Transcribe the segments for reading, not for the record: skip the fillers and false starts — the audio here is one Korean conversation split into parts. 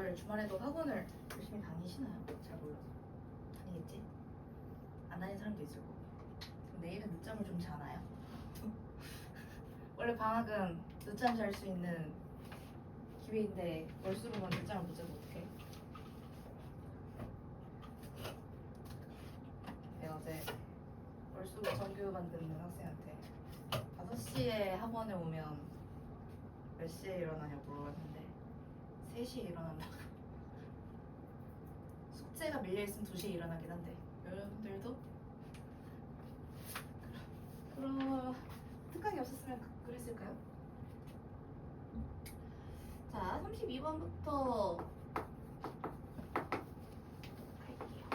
여러분들 주말에도 학원을 열심히 다니시나요? 잘 몰라서. 다니겠지? 안 다니는 사람도 있을 거고. 내일은 늦잠을 좀 자나요? 원래 방학은 늦잠 잘 수 있는 기회인데 월수로만 늦잠을 못 자면 어떡해? 내가 어제 월수로 정규반 듣는 학생한테 5시에 학원에 오면 몇 시에 일어나냐고 물어봤는데 3시에 일어난다고. 숙제가 밀려있으면 2시에 일어나긴 한데 여러분들도 그런 특강이 없었으면 그랬을까요? 자, 32번부터 갈게요.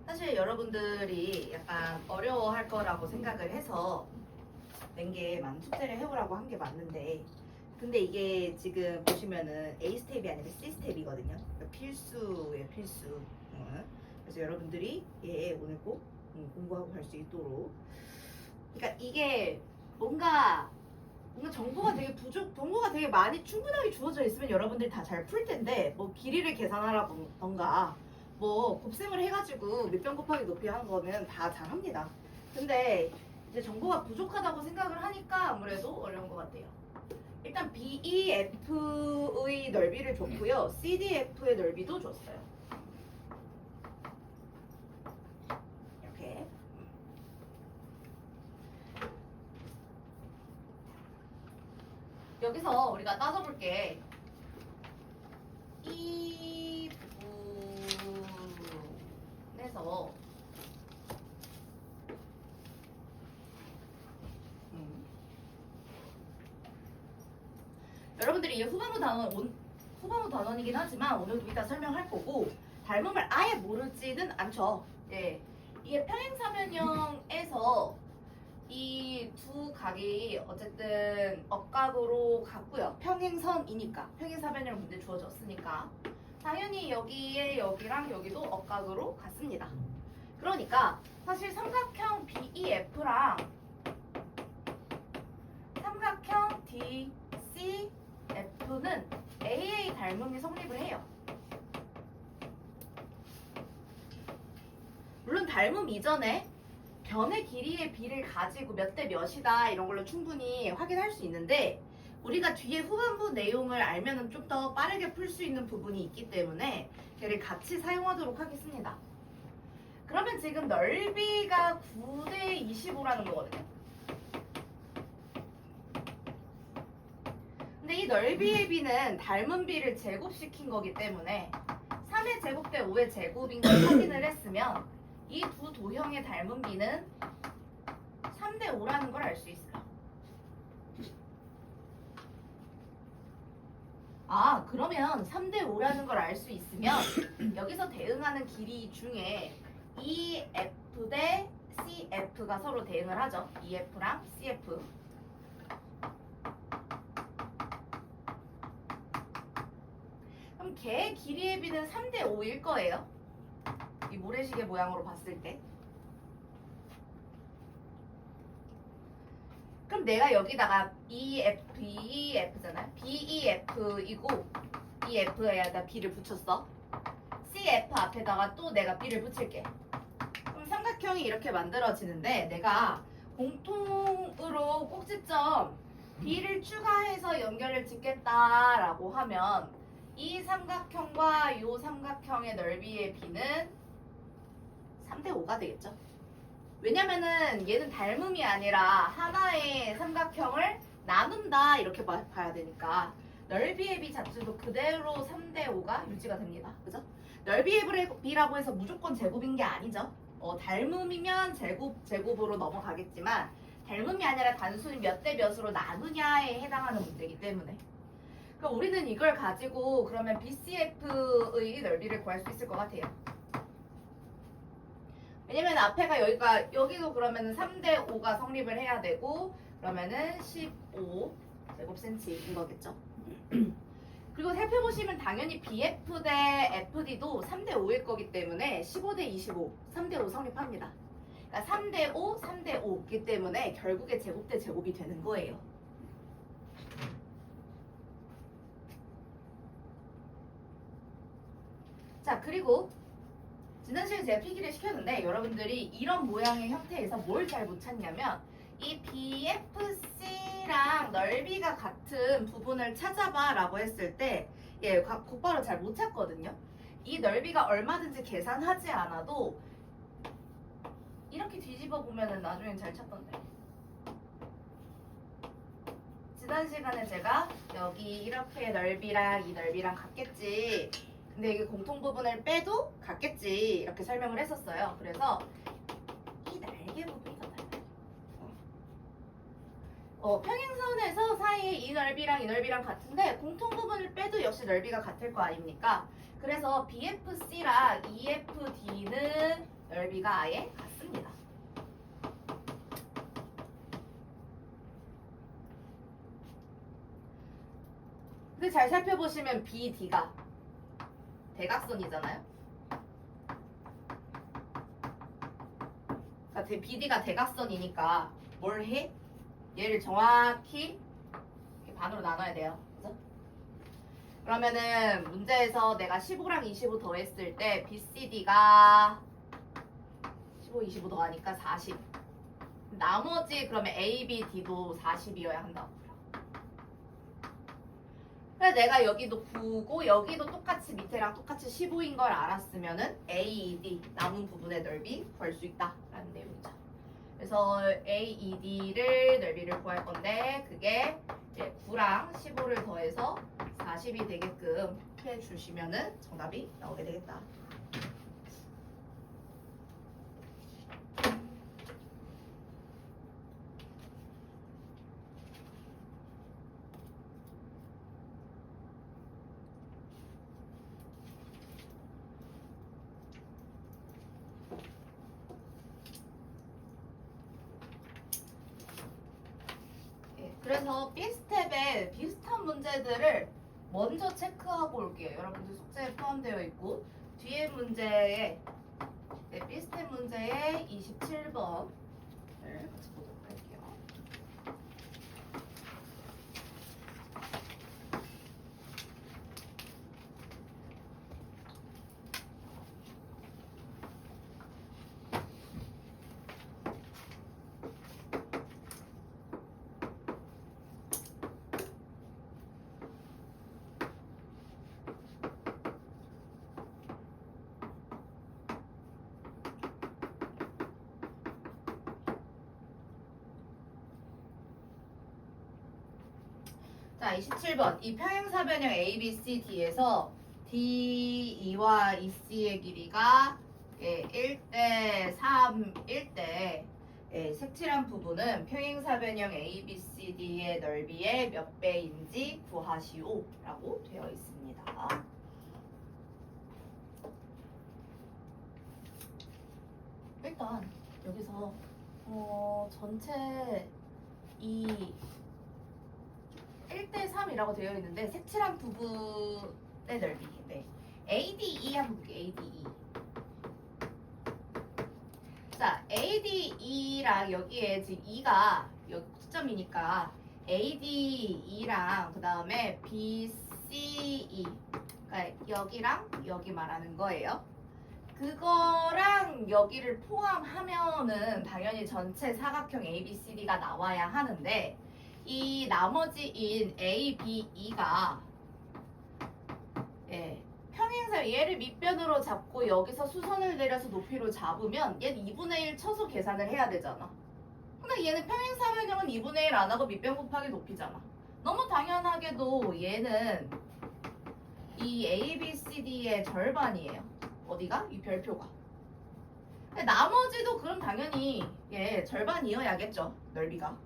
사실 여러분들이 약간 어려워할 거라고 생각을 해서 낸 게 숙제를 해오라고 한 게 맞는데, 근데 이게 지금 보시면은 A 스텝이 아니라 C 스텝이거든요. 그러니까 필수예요, 필수. 그래서 여러분들이 오늘 꼭 공부하고 갈 수 있도록. 그러니까 이게 뭔가 정보가 되게 정보가 되게 많이 충분하게 주어져 있으면 여러분들이 다 잘 풀 텐데, 뭐 길이를 계산하라던가 뭐 곱셈을 해가지고 밑변 곱하기 높이 하는 거는 다 잘합니다. 근데 이제 정보가 부족하다고 생각을 하니까 아무래도 어려운 것 같아요. 일단 BEF의 넓이를 줬고요, CDF의 넓이도 줬어요. 이렇게. 여기서 우리가 따져볼 게 이 부분에서 여러분들이 이 후반부 단원이긴 하지만 오늘도 이따 설명할 거고, 닮음을 아예 모르지는 않죠. 예, 이게 평행사변형에서 이 두 각이 어쨌든 억각으로 같고요. 평행선이니까, 평행사변형 문제 주어졌으니까 당연히 여기에 여기랑 여기도 억각으로 같습니다. 그러니까 사실 삼각형 BEF랑 삼각형 DCF는 AA 닮음이 성립을 해요. 물론 닮음 이전에 변의 길이의 비를 가지고 몇 대 몇이다 이런 걸로 충분히 확인할 수 있는데, 우리가 뒤에 후반부 내용을 알면은 좀 더 빠르게 풀 수 있는 부분이 있기 때문에 걔를 같이 사용하도록 하겠습니다. 그러면 지금 넓이가 9대 25라는 거거든요. 근데 이 넓이의 비는 닮은 비를 제곱시킨 거기 때문에 3의 제곱 대 5의 제곱인 걸 확인을 했으면 이 두 도형의 닮은 비는 3대 5라는 걸 알 수 있어요. 아, 그러면 3대 5라는 걸 알 수 있으면 여기서 대응하는 길이 중에 EF 대 CF가 서로 대응을 하죠. EF랑 CF. 그럼 걔 길이의 비는 3대 5일 거예요. 이 모래시계 모양으로 봤을 때. 그럼 내가 여기다가 BEF잖아요. BEF이고 EF에다 B를 붙였어. CF 앞에다가 또 내가 B를 붙일게. 그럼 삼각형이 이렇게 만들어지는데, 내가 공통으로 꼭지점 B를 추가해서 연결을 짓겠다라고 하면 이 삼각형과 이 삼각형의 넓이의 B는 3대 5가 되겠죠. 왜냐면은 얘는 닮음이 아니라 하나의 삼각형을 나눈다 이렇게 봐야 되니까 넓이의 B 자체도 그대로 3대 5가 유지가 됩니다. 그죠? 넓이의 B라고 해서 무조건 제곱인 게 아니죠. 닮음이면 제곱으로 넘어가겠지만 닮음이 아니라 단순히 몇 대 몇으로 나누냐에 해당하는 문제이기 때문에. 그럼 우리는 이걸 가지고 그러면 BCF의 넓이를 구할 수 있을 것 같아요. 왜냐면 앞에가 여기가 여기도 그러면은 3대 5가 성립을 해야 되고 그러면은 15 제곱센치인 거겠죠. 그리고 살펴보시면 당연히 BF 대 FD도 3대 5일 거기 때문에 15 대 25, 3대 5 성립합니다. 그러니까 3대 5, 3대 5이기 때문에 결국에 제곱 대 제곱이 되는 거예요. 자, 그리고 지난 시간에 제가 필기를 시켰는데 여러분들이 이런 모양의 형태에서 뭘 잘 못 찾냐면 이 BFC랑 넓이가 같은 부분을 찾아봐 라고 했을 때 예, 곧바로 잘 못 찾거든요. 이 넓이가 얼마든지 계산하지 않아도 이렇게 뒤집어 보면은 나중엔 잘 찾던데. 지난 시간에 제가 여기 이렇게 넓이랑 이 넓이랑 같겠지. 근데 이게 공통 부분을 빼도 같겠지. 이렇게 설명을 했었어요. 그래서 이 날개 부분이 더 달라요. 평행선에서 사이에 이 넓이랑 이 넓이랑 같은데 공통 부분을 빼도 역시 넓이가 같을 거 아닙니까? 그래서 BFC랑 EFD는 넓이가 아예 같습니다. 근데 잘 살펴보시면 BD가 대각선이잖아요. 그러니까 BD가 대각선이니까 뭘 해? 얘를 정확히 반으로 나눠야 돼요. 그죠? 그러면은 문제에서 내가 15랑 25 더했을 때 BCD가 15, 25 더하니까 40. 나머지 그러면 ABD도 40이어야 한다고. 그래서 내가 여기도 9고 여기도 똑같이 밑에랑 똑같이 15인 걸 알았으면은 AED 남은 부분의 넓이 구할 수 있다라는 내용이죠. 그래서 AED를 넓이를 구할 건데 그게 이제 9랑 15를 더해서 40이 되게끔 해주시면은 정답이 나오게 되겠다. 그래서 B스텝에 비슷한 문제들을 먼저 체크하고 올게요. 여러분들 숙제에 포함되어 있고 뒤에 문제에 B스텝 문제에 27번을 같이 보도록 할게요. 자, 27번. 이 평행사변형 ABCD에서 DE와 EC의 길이가 1대 3일 때 색칠한 부분은 평행사변형 ABCD의 넓이의 몇 배인지 구하시오 라고 되어 있습니다. 일단 여기서 전체 이 1대 3이라고 되어 있는데 색칠한 부분의 넓이 ADE 한번 볼게요. ADE. 자, ADE랑 여기에 지금 E가 여기 시점이니까 ADE랑 그 다음에 BCE 그러니까 여기랑 여기 말하는 거예요. 그거랑 여기를 포함하면은 당연히 전체 사각형 ABCD가 나와야 하는데 이 나머지인 A, B, E가 평행사 얘를 밑변으로 잡고 여기서 수선을 내려서 높이로 잡으면 얘는 2분의 1 쳐서 계산을 해야 되잖아. 근데 얘는 평행사변형은 2분의 1 안 하고 밑변 곱하기 높이잖아. 너무 당연하게도 얘는 이 A, B, C, D의 절반이에요. 어디가? 이 별표가. 나머지도 그럼 당연히 절반이어야겠죠. 넓이가.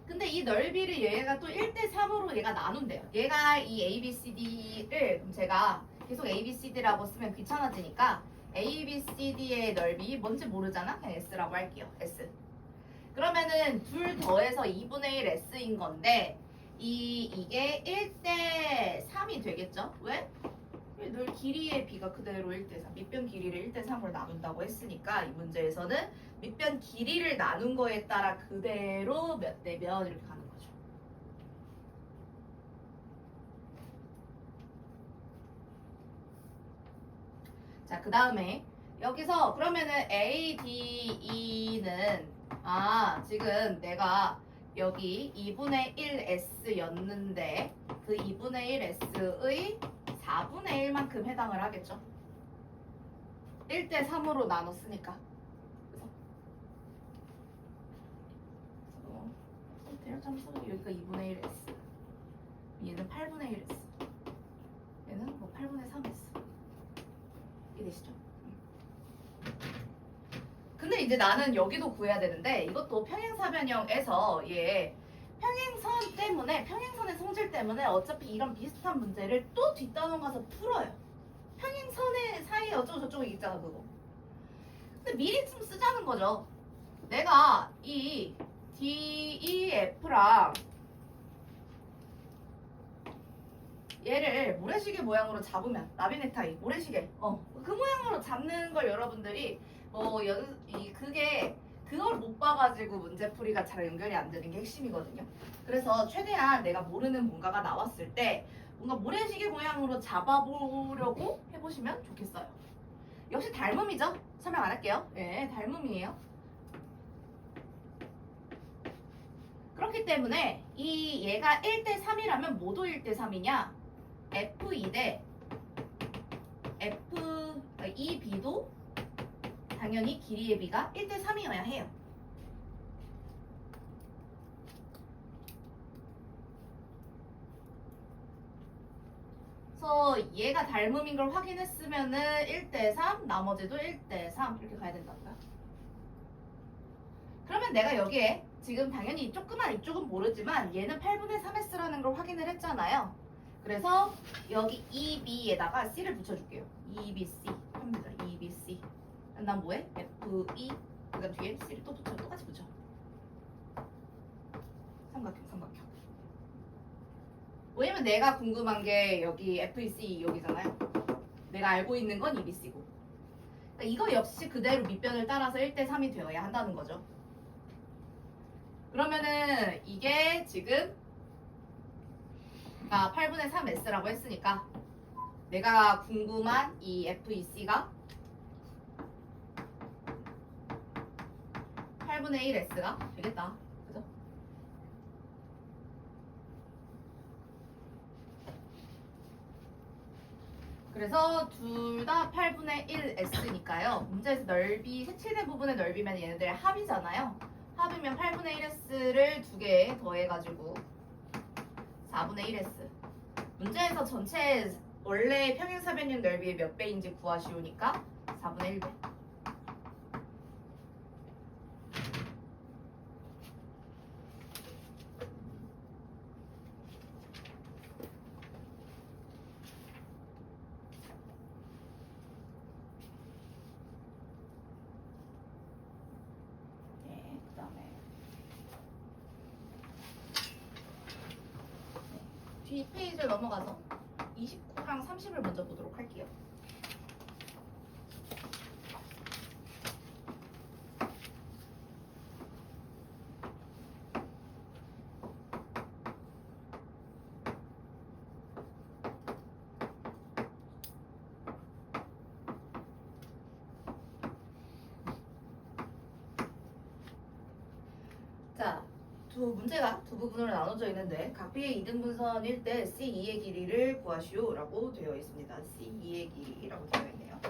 근데 이 넓이를 얘가 또 1대 3으로 얘가 나눈대요. 얘가 이 ABCD를 그럼 제가 계속 ABCD라고 쓰면 귀찮아지니까 ABCD의 넓이 뭔지 모르잖아? 그냥 S라고 할게요. S. 그러면은 둘 더해서 2분의 1 S인 건데 이게 1대 3이 되겠죠? 왜? 늘 길이의 비가 그대로 1대 3, 밑변 길이를 1대 3으로 나눈다고 했으니까 이 문제에서는 밑변 길이를 나눈 거에 따라 그대로 몇 대 몇 이렇게 가는 거죠. 자, 그 다음에 여기서 그러면은 A, D, E는 지금 내가 여기 2분의 1S였는데 그 2분의 1S의 4분의 1만큼 해당을 하겠죠. 1대 3으로 나눴으니까. 그래서 대략점수가 여기가 2분의 1S, 얘는 8분의 1S, 얘는 뭐 8분의 3S. 이해되시죠? 근데 이제 나는 여기도 구해야 되는데 이것도 평행사변형에서 얘 평행선 때문에 평행선의 성질 때문에 어차피 이런 비슷한 문제를 또 뒷단원 가서 풀어요. 평행선의 사이에 어쩌고 저쩌고 있잖아 그거. 근데 미리 좀 쓰자는 거죠. 내가 이 DEF랑 얘를 모래시계 모양으로 잡으면 나비 넥타이 모래시계 그 모양으로 잡는 걸 여러분들이 그걸 못 봐가지고 문제풀이가 잘 연결이 안 되는 게 핵심이거든요. 그래서 최대한 내가 모르는 뭔가가 나왔을 때 뭔가 모래시계 모양으로 잡아보려고 해보시면 좋겠어요. 역시 닮음이죠? 설명 안 할게요. 네, 닮음이에요. 그렇기 때문에 얘가 1대 3이라면 모두 1대 3이냐? F2 대 EB도 당연히 길이의 비가 1대 3이어야 해요. 그래서 얘가 닮음인 걸 확인했으면은 1대 3, 나머지도 1대 3 이렇게 가야 된다고요. 그러면 내가 여기에 지금 당연히 이쪽은 모르지만 얘는 8분의 3S라는 걸 확인을 했잖아요. 그래서 여기 EB에다가 C를 붙여줄게요. EBC 합니다. EBC. 난 뭐해? FE. 그다음 뒤에 C를 또 붙여. 똑같이 붙여. 삼각형. 왜냐면 내가 궁금한 게 여기 FEC 여기잖아요. 내가 알고 있는 건 EBC고. 그러니까 이거 역시 그대로 밑변을 따라서 1대 3이 되어야 한다는 거죠. 그러면은 이게 지금 8분의 3S라고 했으니까 내가 궁금한 이 FEC가 8분의 1S가 되겠다. 그죠? 그래서 둘 다 8분의 1S니까요. 문제에서 넓이, 색칠된 부분의 넓이면 얘네들의 합이잖아요. 합이면 8분의 1S를 두 개 더해가지고 4분의 1S. 문제에서 전체 원래 평행사변형 넓이의 몇 배인지 구하시오니까 4분의 1배. 네, 그 다음에 뒤 페이지를 넘어가서 29랑 30을 먼저 보도록 할게요. 자, 문제가 두 부분으로 나눠져 있는데 각 B의 2등분선일 때 C2의 길이를 구하시오라고 되어 있습니다. C2의 길이라고 되어 있네요.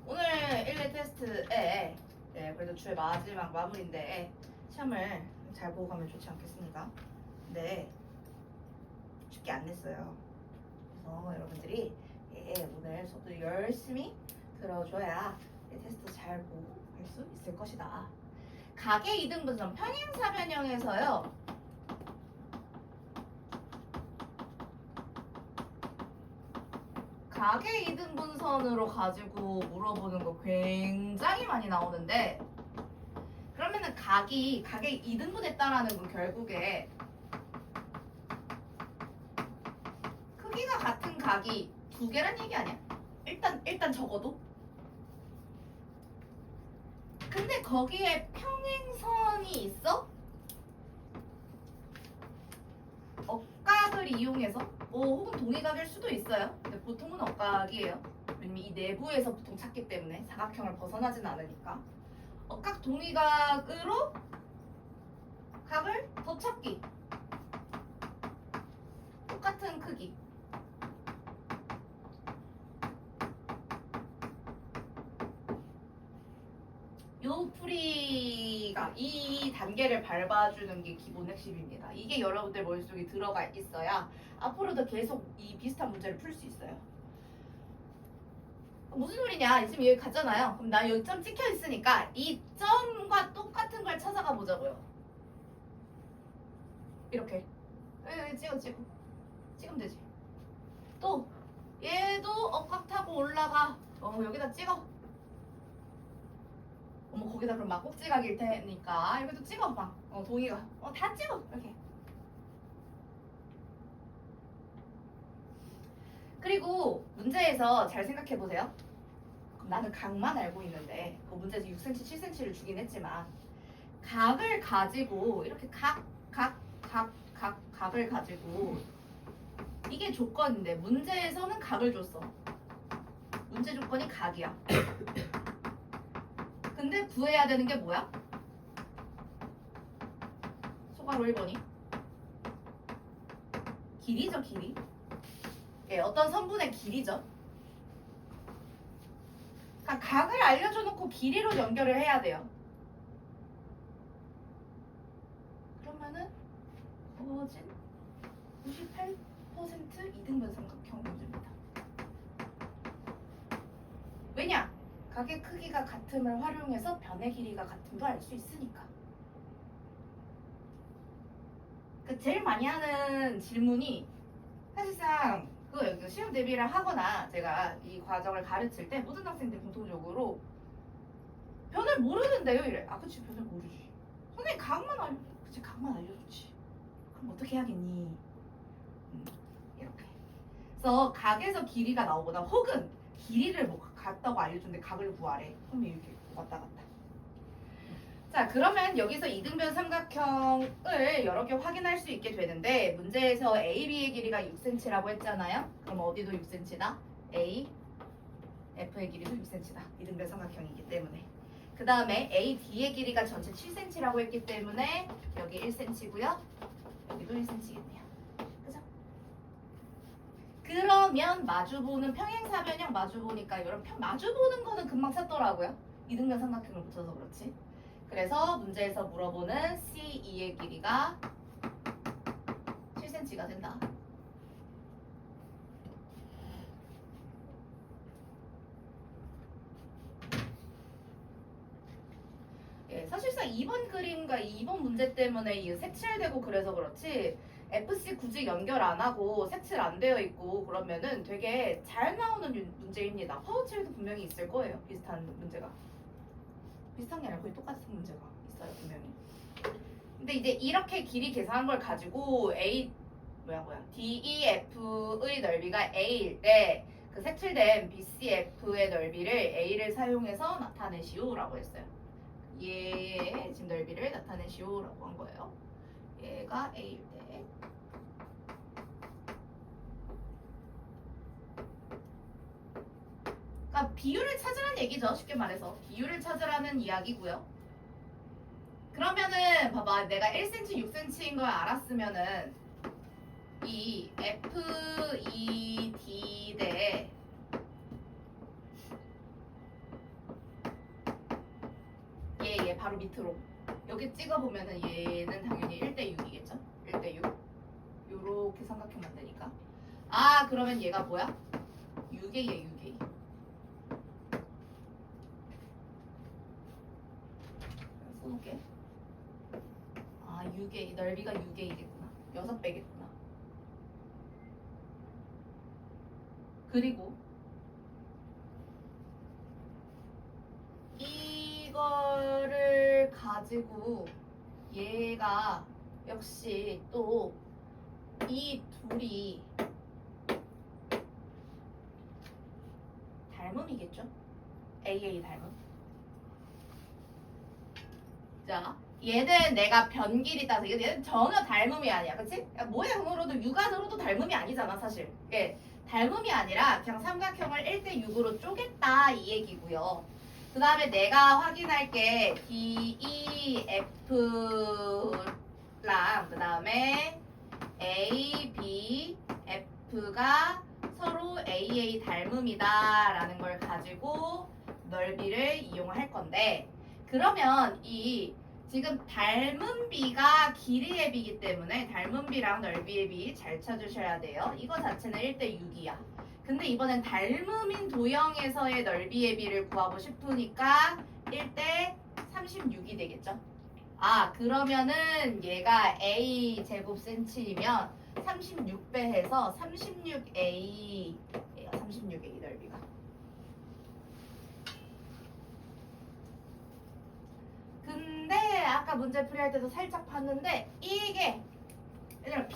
오늘 1회 테스트에 그래도 주의 마지막 마무리인데 시험을 잘 보고 가면 좋지 않겠습니까? 근데 쉽게 안 냈어요. 그래서 여러분들이 오늘 수업도 열심히 들어줘야 테스트 잘 보고 할 수 있을 것이다. 각의 2등분선 평행사변형에서요. 각의 이등분선으로 가지고 물어보는 거 굉장히 많이 나오는데 그러면은 각의 이등분했다라는 건 결국에 크기가 같은 각이 두 개란 얘기 아니야? 일단 적어도. 근데 거기에 평행선이 있어? 억각을 이용해서 혹은 동의각일 수도 있어요. 근데 보통은 억각이에요. 왜냐면 이 내부에서 보통 찾기 때문에 사각형을 벗어나진 않으니까. 억각 동의각으로 각을 더 찾기. 똑같은 크기. 요 풀이가 이 단계를 밟아주는 게 기본 핵심입니다. 이게 여러분들 머릿속에 들어가 있어야 앞으로도 계속 이 비슷한 문제를 풀 수 있어요. 무슨 소리냐? 지금 여기 갔잖아요. 그럼 나 여기 점 찍혀 있으니까 이 점과 똑같은 걸 찾아가 보자고요. 이렇게. 찍으면 되지. 또 얘도 억각 타고 올라가. 여기다 찍어. 거기다 그럼 막 꼭지각일 테니까 여기도 찍어 봐. 동의가. 다 찍어. 이렇게. 그리고 문제에서 잘 생각해 보세요. 그럼 나는 각만 알고 있는데 그 문제에서 6cm, 7cm를 주긴 했지만 각을 가지고 이렇게 각을 가지고 이게 조건인데 문제에서는 각을 줬어. 문제 조건이 각이야. 근데 구해야 되는 게 뭐야? 소괄호 1번이 길이죠, 길이. 예, 어떤 선분의 길이죠. 그러니까 각을 알려줘 놓고 길이로 연결을 해야 돼요. 그러면은 거진 98% 이등변 삼각형 문제입니다. 왜냐? 각의 크기가 같음을 활용해서 변의 길이가 같음도 알 수 있으니까. 그 제일 많이 하는 질문이 사실상 그 시험 대비를 하거나 제가 이 과정을 가르칠 때 모든 학생들 공통적으로 변을 모르는데요 이래. 그치 변을 모르지. 선생님 각만 알려주지. 그럼 어떻게 해야겠니? 이렇게. 그래서 각에서 길이가 나오거나 혹은 길이를 같다고 알려주는데 각을 구하래. 그럼 이렇게 왔다 갔다. 자, 그러면 여기서 이등변 삼각형을 여러 개 확인할 수 있게 되는데 문제에서 AB의 길이가 6cm라고 했잖아요. 그럼 어디도 6cm다? A, F의 길이도 6cm다. 이등변 삼각형이기 때문에. 그 다음에 AD의 길이가 전체 7cm라고 했기 때문에 여기 1cm고요. 여기도 1cm겠네요. 그죠? 그러면 마주보는 평행사변형 마주보니까 여러분 마주보는 거는 금방 찾더라고요. 이등변 삼각형을 붙여서 그렇지. 그래서 문제에서 물어보는 C2의 길이가 7cm가 된다. 예, 사실상 2번 그림과 2번 문제 때문에 이 색칠되고 그래서 그렇지 FC 굳이 연결 안 하고 색칠 안 되어 있고 그러면은 되게 잘 나오는 문제입니다. 파워칠도 분명히 있을 거예요. 비슷한 문제가. 비슷한 게 아니라 거의 똑같은 문제가 있어요 분명히. 근데 이제 이렇게 길이 계산한 걸 가지고 DEF의 넓이가 A일 때 그 색칠된 BCF의 넓이를 A를 사용해서 나타내시오라고 했어요. 얘의 지금 넓이를 나타내시오라고 한 거예요. 얘가 A일 때 그러니까 비율을 찾으라는 얘기죠. 쉽게 말해서 비율을 찾으라는 이야기고요. 그러면은 봐봐 내가 1cm, 6cm인 걸 알았으면은 이 FED 대 얘 바로 밑으로 여기 찍어보면은 얘는 당연히 1대6이겠죠? 1대6 요렇게 삼각형 만드니까 그러면 얘가 뭐야? 6A에 6A 써놓을게 6A 넓이가 6A겠구나 6배겠구나 그리고 가지고 얘가 역시 또 이 둘이 닮음이겠죠? AA 닮음. 자, 얘는 내가 변길이 따서 얘는 전혀 닮음이 아니야, 그치? 그러니까 모양으로도 육안으로도 닮음이 아니잖아, 사실. 예, 닮음이 아니라 그냥 삼각형을 1대6으로 쪼갰다 이 얘기고요. 그 다음에 내가 확인할 게 DEF랑 그 다음에 A, B, F가 서로 AA 닮음이다라는 걸 가지고 넓이를 이용할 건데, 그러면 이 지금 닮은 비가 길이의 비이기 때문에 닮은 비랑 넓이의 비 잘 찾으셔야 돼요. 이거 자체는 1대6이야. 근데 이번엔 닮음인 도형에서의 넓이의 비를 구하고 싶으니까 1대36이 되겠죠. 아, 그러면은 얘가 A 제곱 센치면 36배 해서 36A, 36A 넓이가. 근데 아까 문제 풀이할 때도 살짝 봤는데 이게 얘들아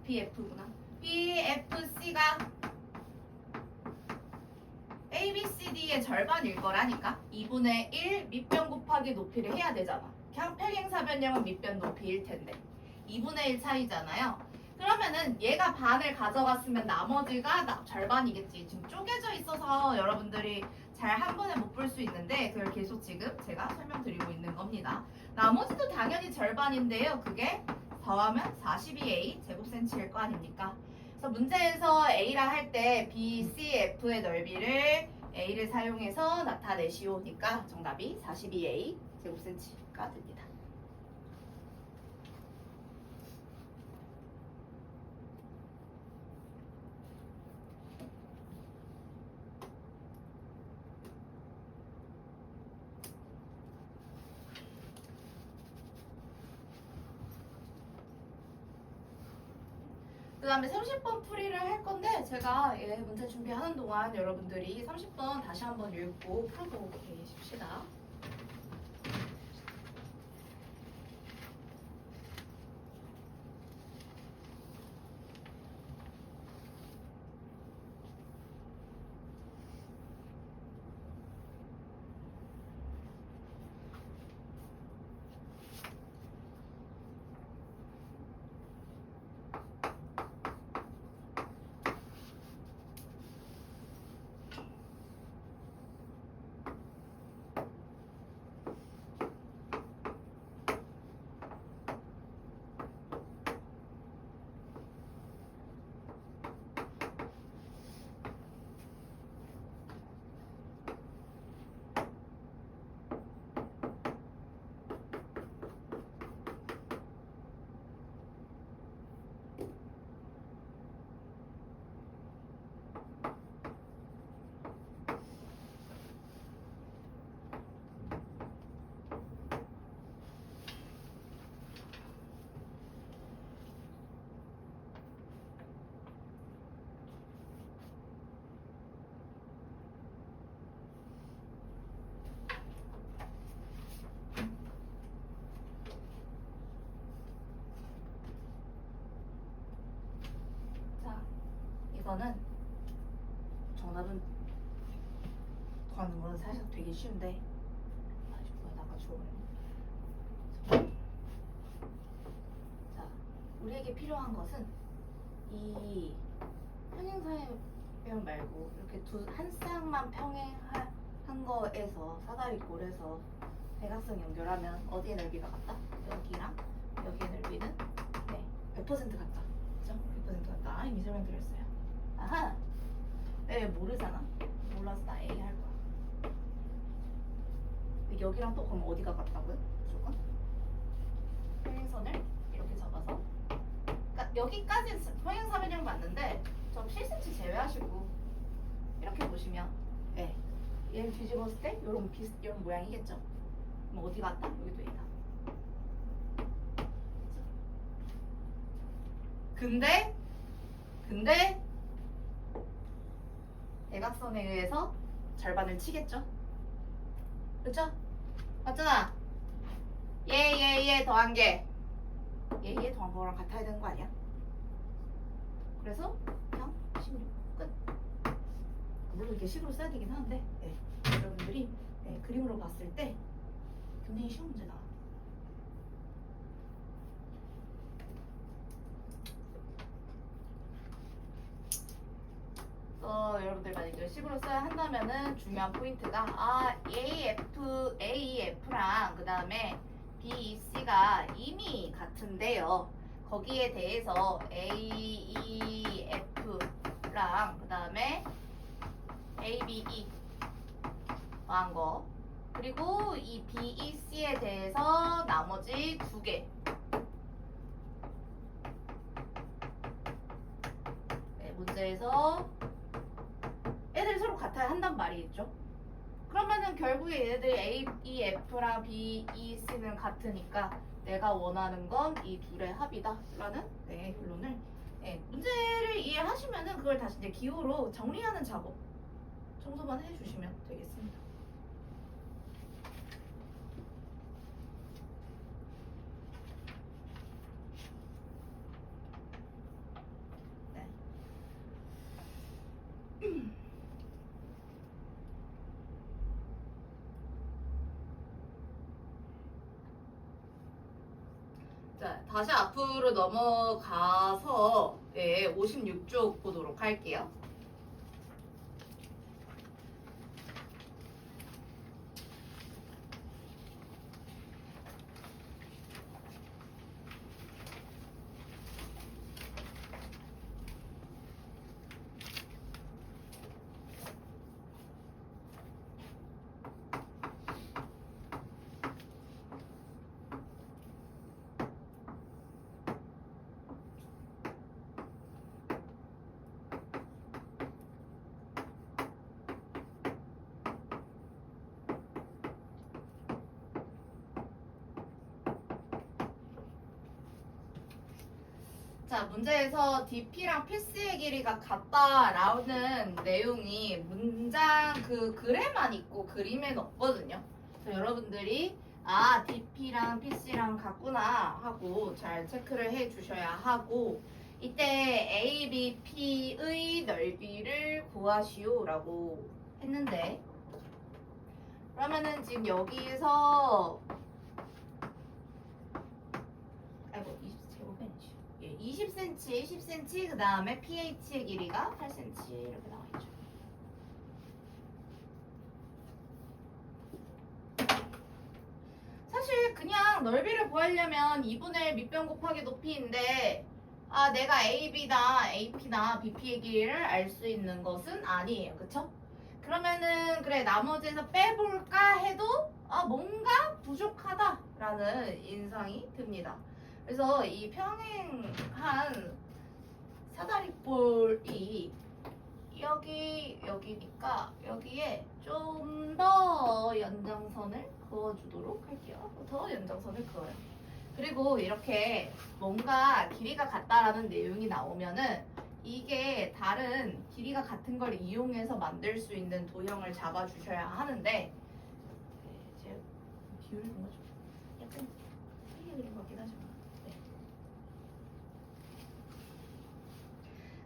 BF구나. BFC가 ABCD의 절반일 거라니까. 2분의 1 밑변 곱하기 높이를 해야 되잖아. 그냥 평행사변형은 밑변 높이일 텐데 2분의 1 차이잖아요. 그러면은 얘가 반을 가져갔으면 나머지가 절반이겠지. 지금 쪼개져 있어서 여러분들이 잘 한 번에 못 볼 수 있는데 그걸 계속 지금 제가 설명드리고 있는 겁니다. 나머지도 당연히 절반인데요. 그게 더하면 42A 제곱센치일 거 아닙니까? 그래서 문제에서 A랑 할 때 BCF의 넓이를 A를 사용해서 나타내시오니까 정답이 42A 제곱센치가 됩니다. 그 다음에 30번 풀이를 할 건데 제가 문제 준비하는 동안 여러분들이 30번 다시 한번 읽고 풀고 계십시다. 이거는 정답은 구하는 거는 사실 되게 쉬운데 아까 주워버렸네. 자, 우리에게 필요한 것은 이 평행사변 말고 이렇게 한 쌍만 평행한 거에서 사다리꼴에서 대각선 연결하면 어디의 넓이가 같다? 여기랑 여기의 넓이는 100% 같다. 그죠? 100% 같다. 이미 설명드렸어요. 아하! 네, 모르잖아. 몰라서 나 A 할 거야. 근데 여기랑 또 그럼 어디가 같다고요? 무조건? 평행선을 이렇게 잡아서. 그러니까 여기까지 평행사변형 맞는데 좀 실수치 제외하시고 이렇게 보시면 얘를 뒤집었을 때 이런 모양이겠죠? 그럼 어디 같다? 여기도 A다. 근데 대각선에 의해서 절반을 치겠죠? 그렇죠? 맞잖아. 얘 더한 게 얘 더한 거랑 같아야 되는 거 아니야? 그래서 그냥 16 끝. 물론 이렇게 식으로 써야 되긴 하는데 네. 여러분들이 네, 그림으로 봤을 때 굉장히 쉬운 문제 나와. 여러분들 만약에 식으로 써야 한다면은 중요한 포인트가 AEF랑 그 다음에 BEC가 이미 같은데요. 거기에 대해서 AEF랑 그 다음에 ABE 한 거, 그리고 이 BEC에 대해서 나머지 두 개. 네, 문제에서 애들이 서로 같아야 한단 말이겠죠. 그러면은 결국에 얘네들 AEF랑 BEC는 같으니까 내가 원하는 건 이 둘의 합이다 라는 네, 결론을 네, 문제를 이해하시면은 그걸 다시 이제 기호로 정리하는 작업 정도만 해주시면 되겠습니다. 네. 자, 다시 앞으로 넘어가서 네, 56쪽 보도록 할게요. 자, 문제에서 DP랑 PC의 길이가 같다라는 내용이 문장 그 글에만 있고 그림에는 없거든요. 그래서 여러분들이 DP랑 PC랑 같구나 하고 잘 체크를 해 주셔야 하고, 이때 ABP의 넓이를 구하시오라고 했는데, 그러면은 지금 여기서 20cm, 10cm, 그 다음에 pH의 길이가 8cm 이렇게 나와있죠. 사실 그냥 넓이를 구하려면 2분의 1 밑변 곱하기 높이인데 내가 AB나 AP나 BP의 길이를 알 수 있는 것은 아니에요. 그쵸? 그러면은 그래 나머지에서 빼볼까 해도 뭔가 부족하다라는 인상이 듭니다. 그래서 이 평행한 사다리꼴이 여기니까 여기에 좀 더 연장선을 그어주도록 할게요. 더 연장선을 그어요. 그리고 이렇게 뭔가 길이가 같다라는 내용이 나오면은 이게 다른 길이가 같은 걸 이용해서 만들 수 있는 도형을 잡아주셔야 하는데, 제가 비율이 뭔가 좀 약간 크게 그린 것 같긴 하지만.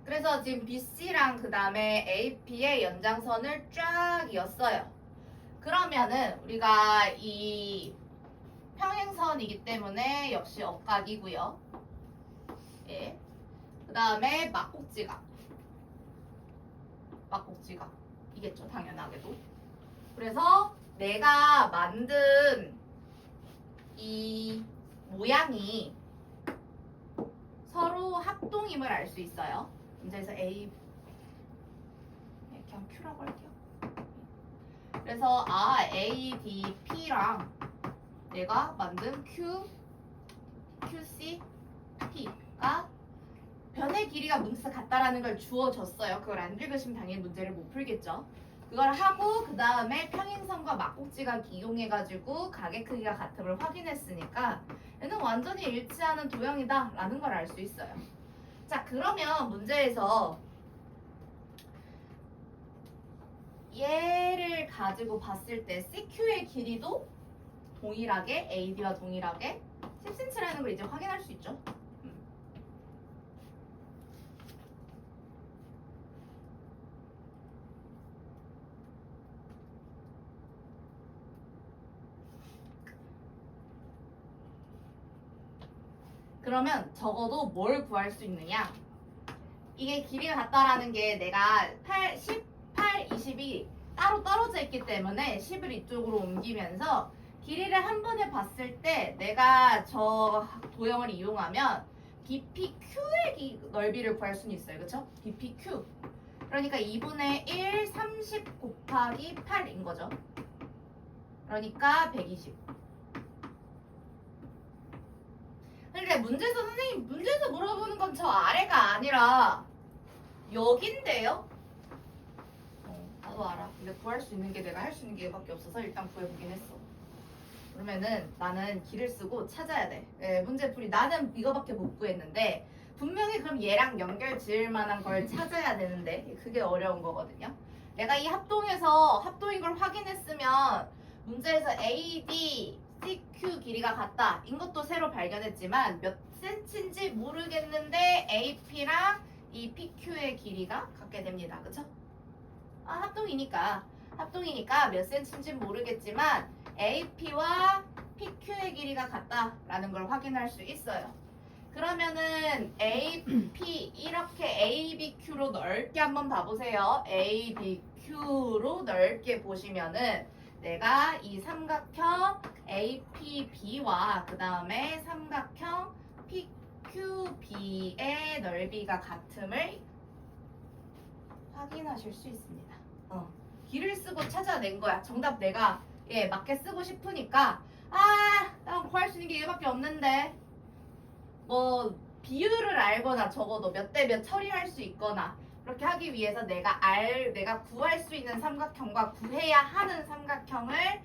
그래서 지금 BC랑 그 다음에 AP의 연장선을 쫙 이었어요. 그러면은 우리가 이 평행선이기 때문에 역시 억각이고요. 예. 그 다음에 막곡지각. 막곡지각이겠죠, 당연하게도. 그래서 내가 만든 이 모양이 서로 합동임을 알 수 있어요. 문제에서 A 그냥 Q라고 할게요. 그래서 ADP랑 내가 만든 QCP가 변의 길이가 문제에서 같다라는 걸 주어졌어요. 그걸 안 읽으시면 당연히 문제를 못 풀겠죠. 그걸 하고 그 다음에 평행선과 막곡지각 이용해가지고 각의 크기가 같음을 확인했으니까 얘는 완전히 일치하는 도형이다 라는 걸 알 수 있어요. 자, 그러면 문제에서 얘를 가지고 봤을 때 CQ의 길이도 동일하게 AD와 동일하게 10cm라는 걸 이제 확인할 수 있죠. 그러면 적어도 뭘 구할 수 있느냐? 이게 길이가 같다라는 게 내가 10, 8, 20이 따로 떨어져 있기 때문에 10을 이쪽으로 옮기면서 길이를 한 번에 봤을 때 내가 저 도형을 이용하면 BPQ의 넓이를 구할 수는 있어요. 그렇죠? BPQ. 그러니까 2분의 1, 30 곱하기 8인 거죠. 그러니까 120. 근데 문제에서 선생님 문제에서 물어보는 건 저 아래가 아니라 여긴데요? 나도 알아. 근데 구할 수 있는 게 내가 할 수 있는 게 이거밖에 없어서 일단 구해보긴 했어. 그러면은 나는 길을 쓰고 찾아야 돼. 네, 문제풀이 나는 이거밖에 못 구했는데 분명히 그럼 얘랑 연결 지을 만한 걸 찾아야 되는데 그게 어려운 거거든요. 내가 이 합동인 걸 확인했으면 문제에서 AD, CQ 길이가 같다. 이것도 새로 발견했지만 몇 센치인지 모르겠는데 AP랑 이 PQ의 길이가 같게 됩니다. 그쵸? 합동이니까 몇 센치인지 모르겠지만 AP와 PQ의 길이가 같다라는 걸 확인할 수 있어요. 그러면은 AP 이렇게 ABQ로 넓게 한번 봐보세요. ABQ로 넓게 보시면은 내가 이 삼각형 APB와 그 다음에 삼각형 PQB의 넓이가 같음을 확인하실 수 있습니다. 길을 쓰고 찾아낸 거야. 정답 내가 맞게 쓰고 싶으니까 나 구할 수 있는 게 이거밖에 없는데 뭐 비율을 알거나 적어도 몇 대 몇 처리할 수 있거나 그렇게 하기 위해서 내가 구할 수 있는 삼각형과 구해야 하는 삼각형을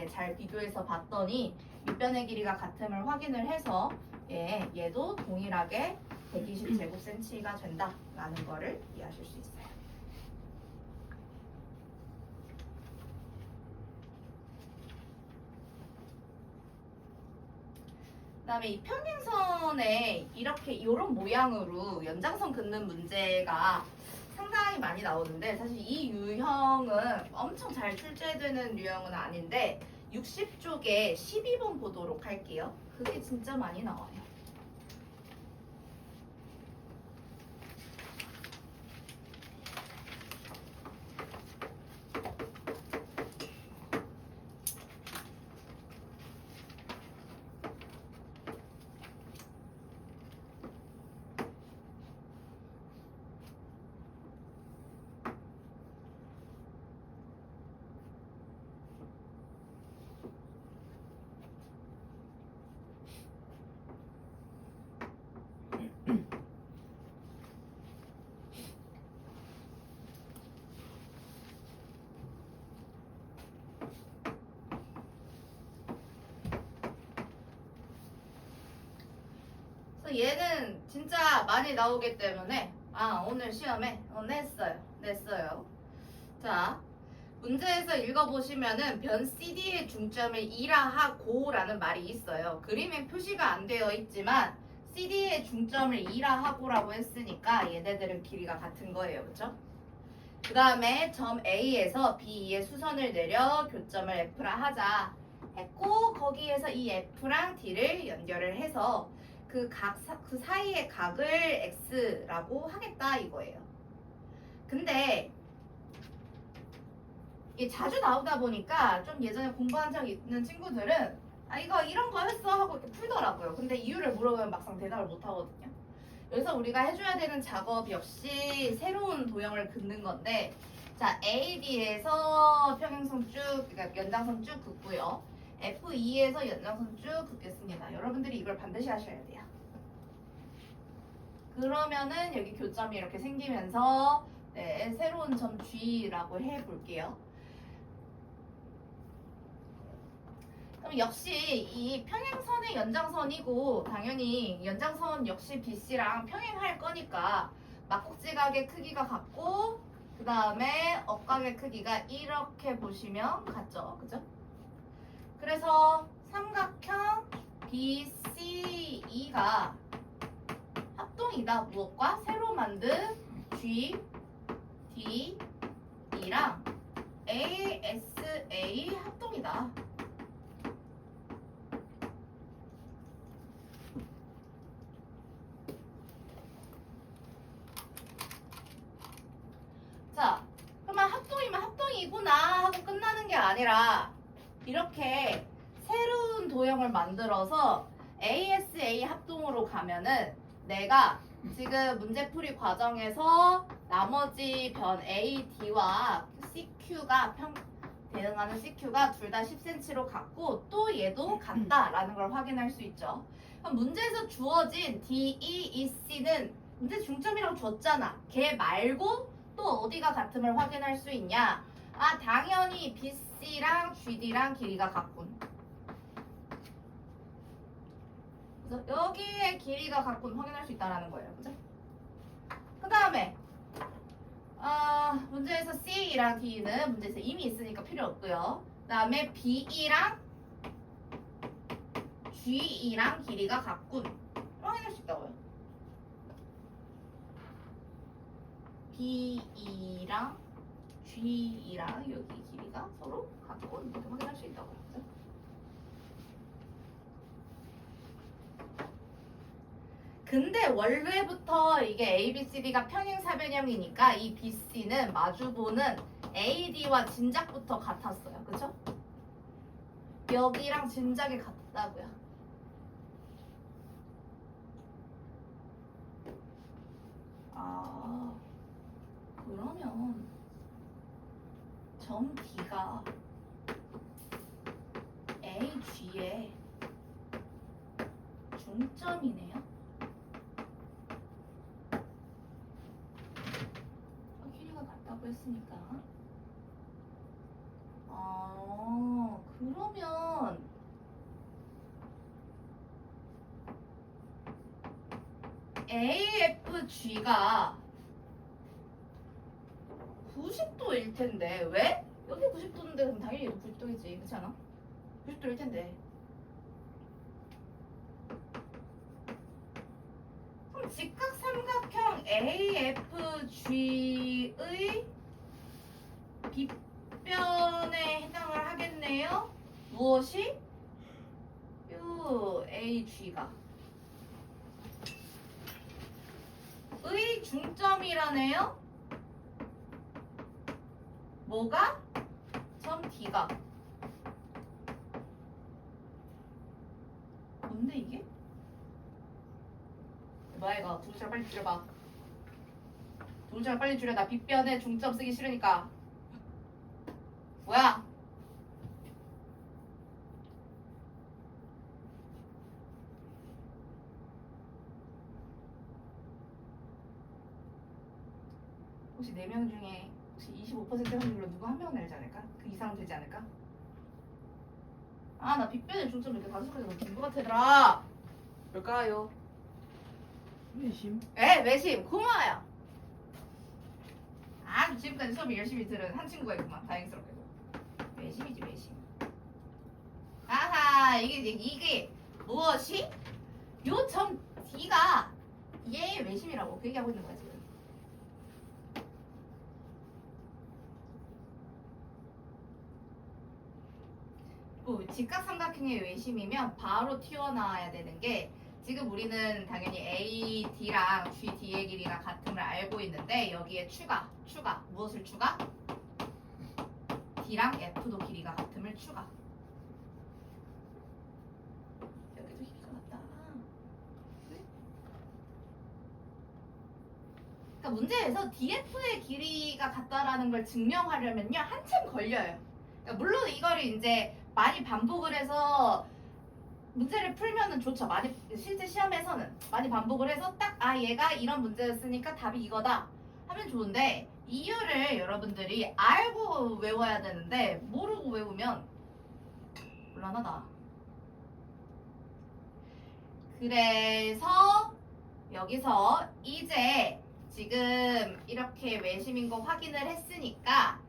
잘 비교해서 봤더니 밑변의 길이가 같음을 확인을 해서 얘도 동일하게 120제곱cm가 된다라는 거를 이해하실 수 있어요. 그다음에 이 평행선에 이렇게 이런 모양으로 연장선 긋는 문제가 상당히 많이 나오는데 사실 이 유형은 엄청 잘 출제되는 유형은 아닌데 60쪽에 12번 보도록 할게요. 그게 진짜 많이 나와요. 그래서 얘는 진짜 많이 나오기 때문에 오늘 시험에 냈어요. 자, 문제에서 읽어보시면은 변 CD의 중점을 2라 하고라는 말이 있어요. 그림엔 표시가 안 되어 있지만 CD의 중점을 2라 하고라고 했으니까 얘네들은 길이가 같은 거예요. 그쵸? 그 다음에 점 A에서 B의 수선을 내려 교점을 F라 하자 했고 거기에서 이 F랑 D를 연결을 해서 그 사이의 각을 X라고 하겠다 이거예요. 근데 이게 자주 나오다 보니까 좀 예전에 공부한 적 있는 친구들은 이거 이런 거 했어 하고 이렇게 풀더라고요. 근데 이유를 물어보면 막상 대답을 못 하거든요. 여기서 우리가 해줘야 되는 작업 역시 새로운 도형을 긋는 건데 자 AD에서 평행선 쭉 그러니까 연장선 쭉 긋고요. F2에서 연장선 쭉 긋겠습니다. 여러분들이 이걸 반드시 하셔야 돼요. 그러면은 여기 교점이 이렇게 생기면서 새로운 점 G라고 해볼게요. 그럼 역시 이 평행선의 연장선이고 당연히 연장선 역시 BC랑 평행할 거니까 막국지각의 크기가 같고 그 다음에 억각의 크기가 이렇게 보시면 같죠. 그죠? 그래서 삼각형 BCE가 합동이다. 무엇과? 새로 만든 G, D, E랑 ASA 합동이다. 자, 그러면 합동이면 합동이구나 하고 끝나는 게 아니라 이렇게 새로운 도형을 만들어서 ASA 합동으로 가면은 내가 지금 문제풀이 과정에서 나머지 변 A, D와 CQ가 대응하는 CQ가 둘 다 10cm로 같고 또 얘도 같다라는 걸 확인할 수 있죠. 그럼 문제에서 주어진 D, E, E, C는 문제 중점이라고 줬잖아. 걔 말고 또 어디가 같음을 확인할 수 있냐? 아, 당연히 BC랑 GD랑 길이가 같군. 그래서 여기에 길이가 같군 확인할 수 있다는 거예요. 그죠? 그 다음에 문제에서 C랑 D는 문제에서 이미 있으니까 필요 없고요. 그 다음에 BE랑 GE랑 길이가 같군 확인할 수 있다고요. BE랑 GE랑 여기 길이가 서로 같군 이렇게 확인할 수 있다고요. 그죠? 근데 원래부터 이게 ABCD가 평행사변형이니까 이 BC는 마주보는 AD와 진작부터 같았어요. 그쵸? 여기랑 진작이 같다고요. 아, 그러면 점 D가 AG의 중점이네요. 길이가 같다고 했으니까. 그러면 AFG가 90도일 텐데 왜? 여기 90도인데 그럼 당연히 얘도 90도겠지. 그렇지 않아? 90도일 텐데. 그럼 직각삼각형 AFG의 빗변에 해당을 하겠네요. 무엇이? AG가 의 중점이라네요. 뭐가? 점 D가. 뭔데 이게? 뭐야 이거? 두 글자 빨리 줄여봐. 두 글자 빨리 줄여. 나 빗변에 중점 쓰기 싫으니까. 뭐야? 혹시 4명 중에 혹시 25% 확률로 누구 한 명은 알지 않을까? 그 이상은 되지 않을까? 아, 나 빗변에 중점 이렇게 다섯 가지 너무 긴것 같아, 얘들아. 뭘까요? 외심? 외심. 고마워요. 아, 지금까지 수업을 열심히 들은 한 친구가 있구만. 다행스럽게도. 외심이지, 외심. 아하, 이게 무엇이? 요 점 D가 얘의 외심이라고 그 얘기하고 있는 거야, 지금. 직각삼각형의 외심이면 바로 튀어나와야 되는 게 지금 우리는 당연히 A, D랑 G, D의 길이가 같음을 알고 있는데 여기에 추가 무엇을 추가? D랑 F도 길이가 같음을 추가. 여기도 길이가 같다. 네? 그러니까 문제에서 DF의 길이가 같다라는 걸 증명하려면요 한참 걸려요. 그러니까 물론 이거를 이제 많이 반복을 해서 문제를 풀면은 좋죠. 많이 실제 시험에서는 많이 반복을 해서 딱 얘가 이런 문제였으니까 답이 이거다 하면 좋은데 이유를 여러분들이 알고 외워야 되는데 모르고 외우면 곤란하다. 그래서 여기서 이제 지금 이렇게 외심인 거 확인을 했으니까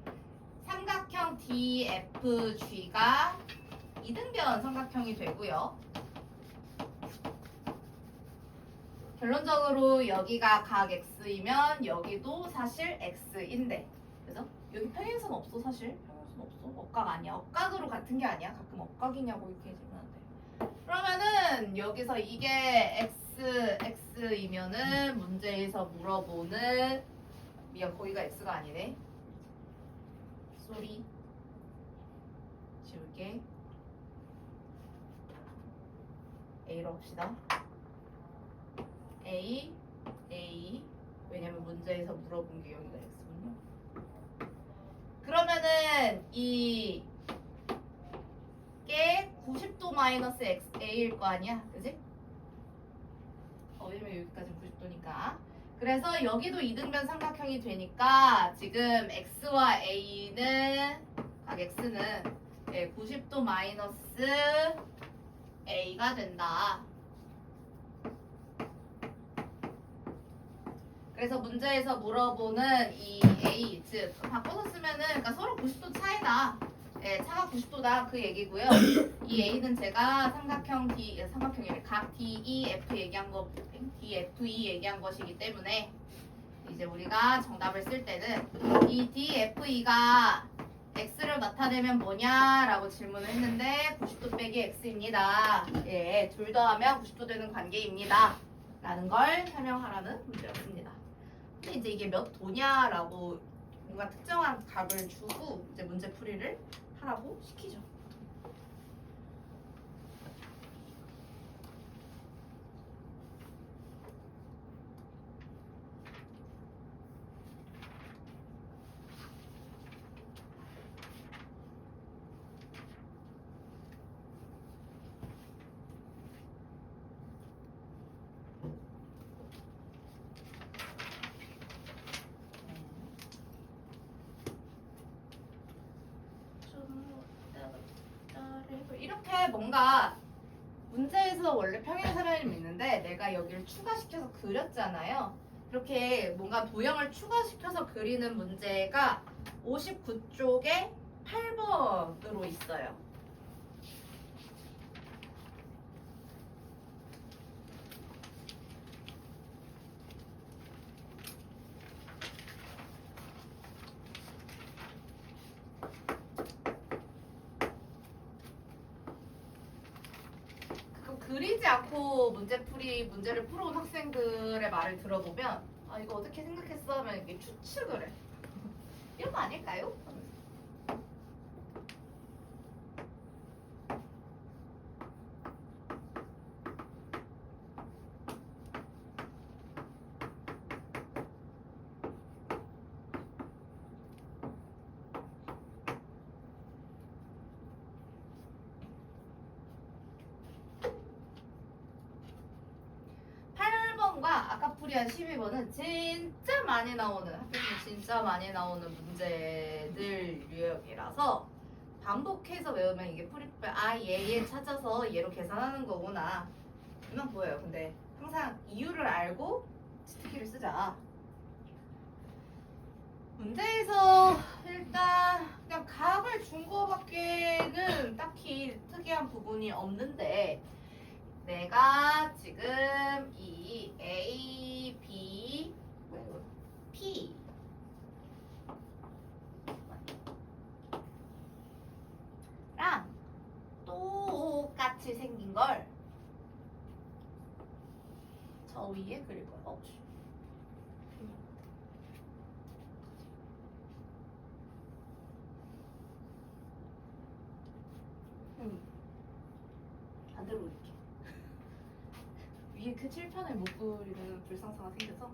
삼각형 DFG가 이등변 삼각형이 되고요. 결론적으로 여기가 각 x이면 여기도 사실 x인데, 그래서 여기 평행선 없어 사실. 평행선 없어. 억각 아니야. 억각으로 같은 게 아니야. 가끔 억각이냐고 이렇게 질문하는데. 그러면은 여기서 이게 x이면은 문제에서 물어보는, 미안 거기가 x가 아니네. 쏘리. 지울게. a로 합시다. A, 왜냐면 문제에서 물어본 게 여기가 x군요. 그러면은 이게 90도 마이너스 A일 거 아니야, 그지? 왜냐면 여기까지는 90도니까. 그래서 여기도 이등변 삼각형이 되니까 지금 x와 a는 각 x는 90도 마이너스 a가 된다. 그래서 문제에서 물어보는 이 A, 즉 바꿔서 쓰면은 그러니까 서로 90도 차이다. 차가 90도다 그 얘기고요. 이 A는 제가 삼각형이래. 각 DEF 얘기한 거, DFE 얘기한 것이기 때문에 이제 우리가 정답을 쓸 때는 이 DFE가 X를 나타내면 뭐냐라고 질문을 했는데 90도 빼기 X입니다. 둘 더하면 90도 되는 관계입니다. 라는 걸 설명하라는 문제였습니다. 근데 이제 이게 몇 도냐라고 뭔가 특정한 값을 주고 이제 문제 풀이를 하라고 시키죠. 이렇게 뭔가 문제에서 원래 평행사변이 있는데 내가 여기를 추가시켜서 그렸잖아요. 이렇게 뭔가 도형을 추가시켜서 그리는 문제가 59쪽에 8번으로 있어요. 그리지 않고 문제를 풀어온 학생들의 말을 들어보면 이거 어떻게 생각했어? 하면 이게 추측을 해. 이런 거 아닐까요? 아까 풀이한 12번은 진짜 많이 나오는, 학교에서 진짜 많이 나오는 문제들 유형이라서 반복해서 외우면 이게 얘 찾아서 얘로 계산하는 거구나 이만 보여요. 근데 항상 이유를 알고 치트키를 쓰자. 문제에서 일단 그냥 값을 준 거밖에는 딱히 특이한 부분이 없는데, 내가 지금 이 A, B, P 랑 똑같이 생긴 걸 저 위에 그릴 거예요. 반대로 이렇게 위에 그 칠판을 못 그리는 불상사가 생겨서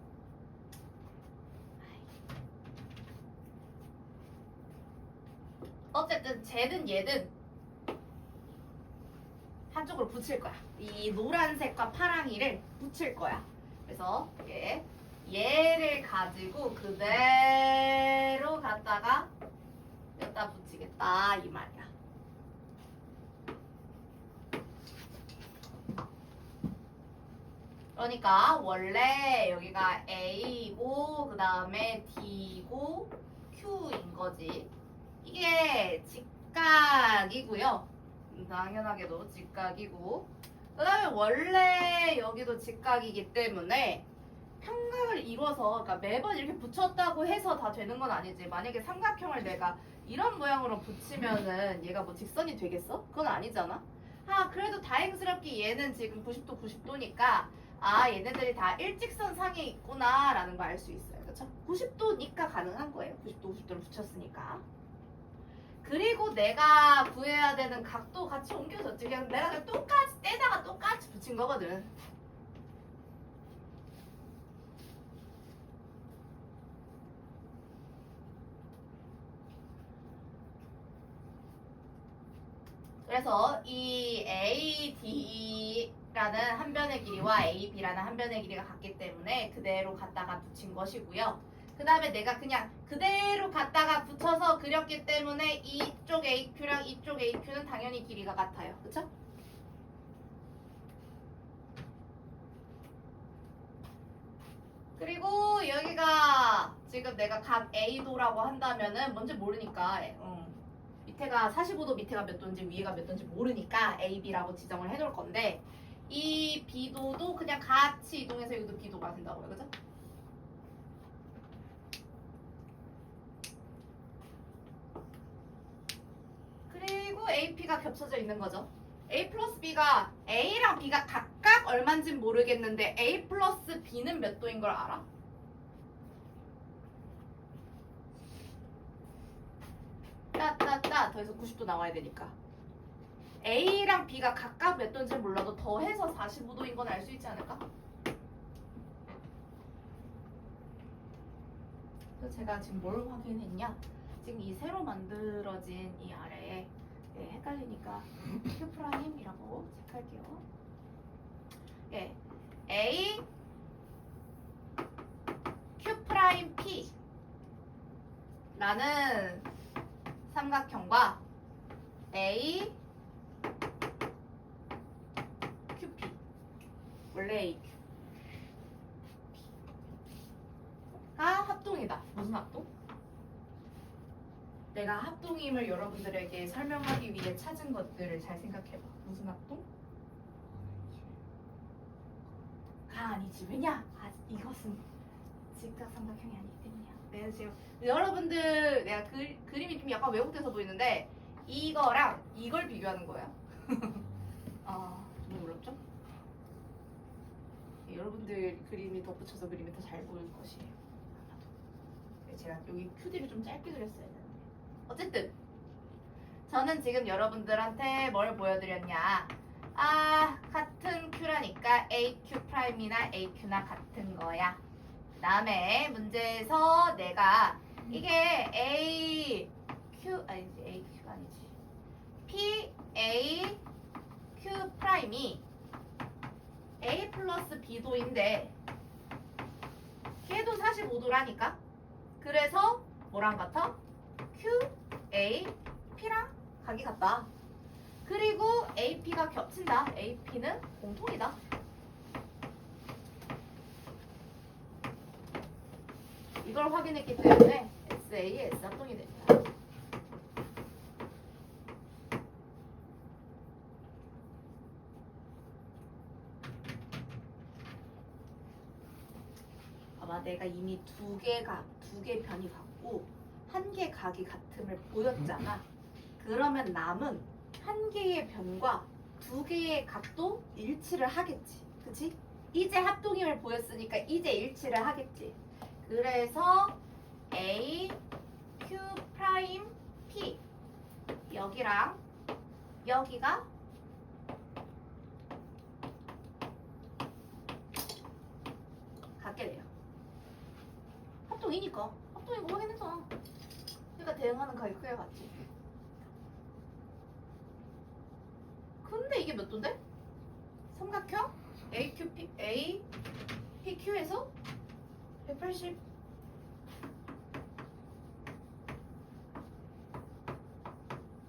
어쨌든 쟤든 얘든 한쪽으로 붙일 거야. 이 노란색과 파랑이를 붙일 거야. 그래서 얘를 가지고 그대로 갖다가 여기다 붙이겠다 이 말이야. 그러니까 원래 여기가 A고 그 다음에 D고 Q인 거지. 이게 직각이고요. 당연하게도 직각이고 그 다음에 원래 여기도 직각이기 때문에 평각을 이뤄서 그러니까 매번 이렇게 붙였다고 해서 다 되는 건 아니지. 만약에 삼각형을 내가 이런 모양으로 붙이면은 얘가 뭐 직선이 되겠어? 그건 아니잖아. 그래도 다행스럽게 얘는 지금 90도 90도니까 얘네들이 다 일직선 상에 있구나 라는 걸 알 수 있어요. 그쵸? 90도니까 가능한 거예요. 90도 90도를 붙였으니까. 그리고 내가 구해야 되는 각도 같이 옮겨졌지. 그냥 내가 그냥 똑같이 떼다가 똑같이 붙인 거거든. 그래서 이 AD라는 한 변의 길이와 AB라는 한 변의 길이가 같기 때문에 그대로 갖다가 붙인 것이고요. 그 다음에 내가 그냥 그대로 갖다가 붙여서 그렸기 때문에 이쪽 AQ랑 이쪽 AQ는 당연히 길이가 같아요. 그쵸? 그리고 여기가 지금 내가 각 A도라고 한다면은 뭔지 모르니까 밑에가 45도 밑에가 몇 도인지 위에가 몇 도인지 모르니까 A, B라고 지정을 해놓을 건데 이 B도도 그냥 같이 이동해서 여기도 B도가 된다고요. 그죠? 그리고 AP가 겹쳐져 있는 거죠. A 플러스 B가 A랑 B가 각각 얼마인지는 모르겠는데 A 플러스 B는 몇 도인 걸 알아? 더 해서 90도 나와야 되니까 A랑 B가 각각 몇 도인지 몰라도 더해서 45도인 건 알 수 있지 않을까? 그래서 제가 지금 뭘 확인했냐? 지금 이 새로 만들어진 이 아래에 헷갈리니까 Q 프라임이라고 체크할게요. 예, A Q 프라임 P 라는 삼각형과 A QP 원래 AQ가 합동이다. 무슨 합동? 내가 합동임을 여러분들에게 설명하기 위해 찾은 것들을 잘 생각해봐. 무슨 합동? 아니지. 왜냐? 이것은 직각삼각형이 아니기 때문이야. 내가 지금 여러분들 내가 그림이 좀 약간 왜곡돼서 보이는데 이거랑 이걸 비교하는 거야. 좀 어렵죠? 여러분들 그림이 덧붙여서 그림이 더 잘 보일 것이에요. 아마도. 제가 여기 큐디를 좀 짧게 그렸어야 되는데. 어쨌든 저는 지금 여러분들한테 뭘 보여드렸냐? 같은 Q라니까 AQ 프라임이나 AQ나 같은 거야. 그 다음에 문제에서 내가 이게 AQ가 아니지. PAQ 프라임이 A 플러스 B도인데 걔도 45도라니까. 그래서 뭐랑 같아? Q, A, P랑 각이 같다. 그리고 AP가 겹친다. AP는 공통이다. 이걸 확인했기 때문에 SA, S합동이 됩니다. 아마 내가 이미 두 개 변이 같고 한 개 각이 같음을 보였잖아. 그러면 남은 한 개의 변과 두 개의 각도 일치를 하겠지. 그치? 이제 합동임을 보였으니까 이제 일치를 하겠지. 그래서 A, Q 프라임, P 여기랑 여기가 같게 돼요. 합동이니까. 합동인 거 확인했잖아. 그러니까 대응하는 각이 크게 같지. 근데 이게 몇 도인데? 삼각형 AQP, A, PQ에서 180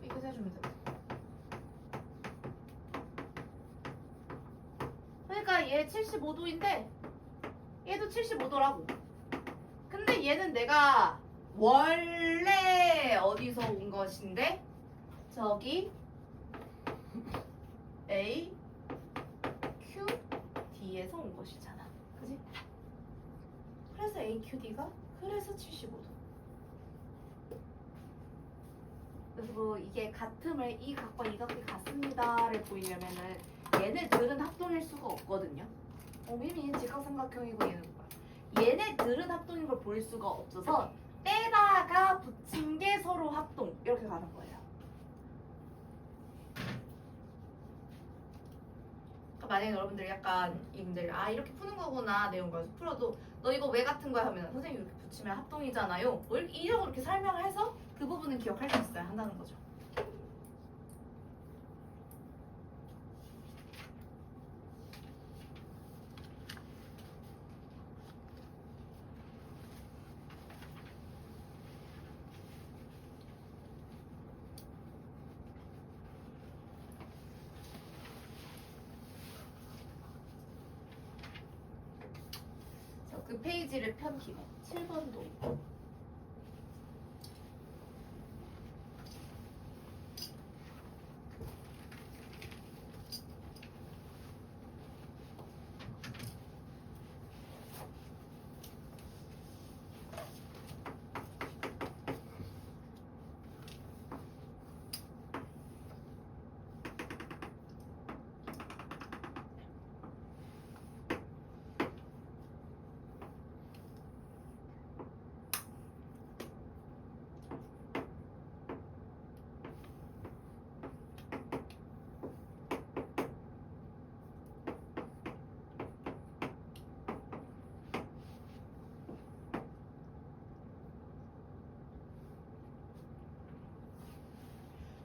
이렇게 해주면 돼. 그러니까 얘 75도인데 얘도 75도라고. 근데 얘는 내가 원래 어디서 온 것인데 저기 A, Q, D에서 온 것이잖아. 그지? 그래서 A, Q, D가 그래서 75도. 그래서 뭐 이게 같음을 이 각과 이 각이 같습니다를 보이려면은 얘네들은 합동일 수가 없거든요. 이미 직각삼각형이고 얘는 뭐야? 얘네들은 합동인 걸 볼 수가 없어서 빼다가 붙인 게 서로 합동 이렇게 가는 거예요. 그러니까 만약에 여러분들 약간 이 문제를 이렇게 푸는 거구나 내용을 풀어도 너 이거 왜 같은 거야 하면 선생님 이렇게 붙이면 합동이잖아요. 뭐 이렇게 설명을 해서 그 부분은 기억할 수 있어야 한다는 거죠. 그 페이지를 펴기네. 7번도.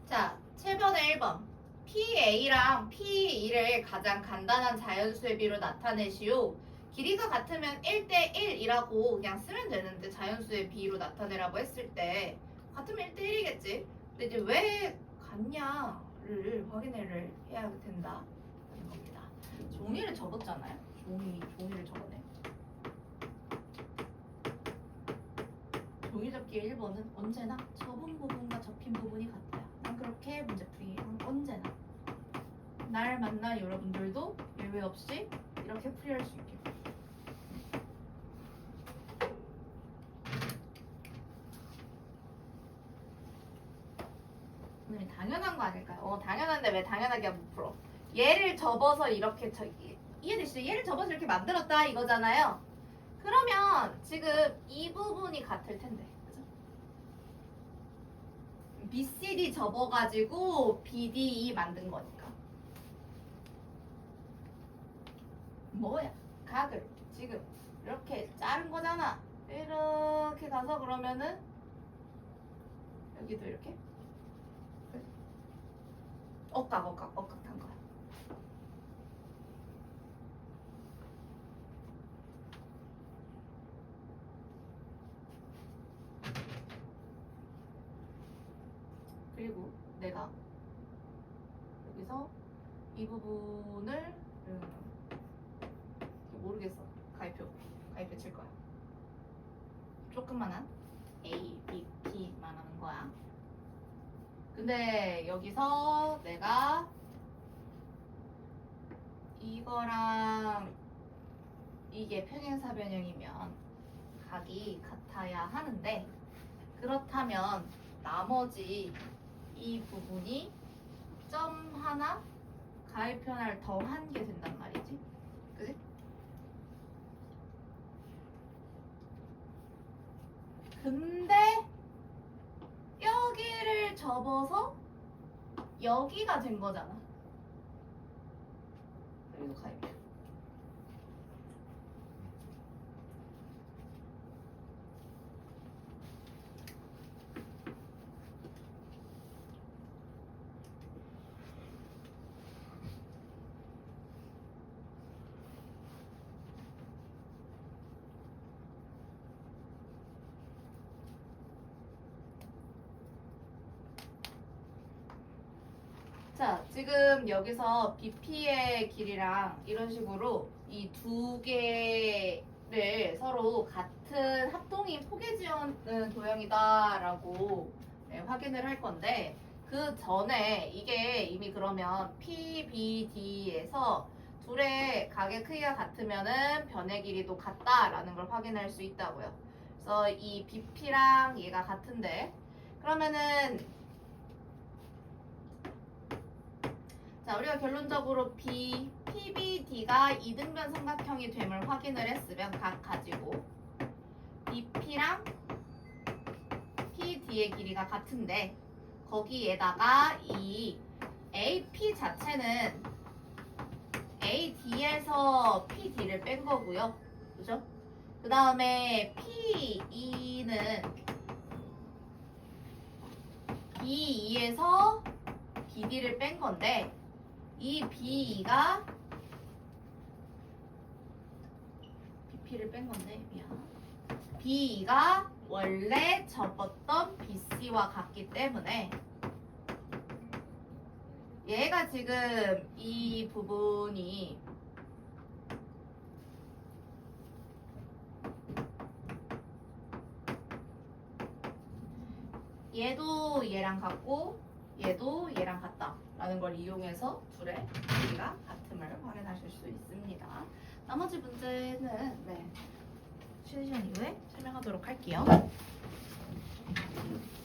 자, 7번에 1번. PA랑 P2를 가장 간단한 자연수의 비로 나타내시오. 길이가 같으면 1대 1이라고 그냥 쓰면 되는데 자연수의 비로 나타내라고 했을 때 같으면 1대 1이겠지. 근데 이제 왜 같냐를 확인을 해야 된다는 겁니다. 종이를 접었잖아요. 종이를 접었네. 종이 접기 1번은 언제나 접은 부분과 접힌 부분이 같아요. 난 그렇게 문제풀이랑 언제나 날 만난 여러분들도 예외 없이 이렇게 풀이할 수 있게. 오늘 당연한 거 아닐까요? 당연한데 왜 당연하게 못 풀어? 얘를 접어서 이렇게 이해되시죠? 얘를 접어서 이렇게 만들었다 이거잖아요. 그러면 지금 이 부분이 같을 텐데. 그죠? BCD 접어가지고 BDE 만든 거니까. 뭐야? 각을 지금 이렇게 자른 거잖아. 이렇게 가서 그러면은 여기도 이렇게 억각한 거야. 그리고 내가 여기서 이 부분을 모르겠어. 가입표 칠 거야. 조그만한 A, B, T만 하는 거야. 근데 여기서 내가 이거랑 이게 평행사변형이면 각이 같아야 하는데 그렇다면 나머지 이 부분이 점 하나 가입표 하나를 더 한 게 된단 말이지. 그지? 근데 여기를 접어서 여기가 된 거잖아. 그리고 가입표. 자, 지금 여기서 BP의 길이랑 이런 식으로 이 두 개를 서로 같은 합동인 포개지어는 도형이다라고 확인을 할 건데 그 전에 이게 이미 그러면 PBD에서 둘의 각의 크기가 같으면은 변의 길이도 같다라는 걸 확인할 수 있다고요. 그래서 이 BP랑 얘가 같은데 그러면은 자 우리가 결론적으로 PBD가 이등변 삼각형이 됨을 확인을 했으면 각 가지고 BP랑 PD의 길이가 같은데 거기에다가 이 AP 자체는 AD에서 PD를 뺀 거고요. 그죠? 그 다음에 PE는 BE에서 BD를 뺀 건데 이 BE가 BP를 뺀 건데 미안. BE가 원래 접었던 BC와 같기 때문에 얘가 지금 이 부분이 얘도 얘랑 같고 얘도 얘랑 같다 라는 걸 이용해서 둘의 길이가 같음을 확인하실 수 있습니다. 나머지 문제는 쉬는 시간 이후에 설명하도록 할게요.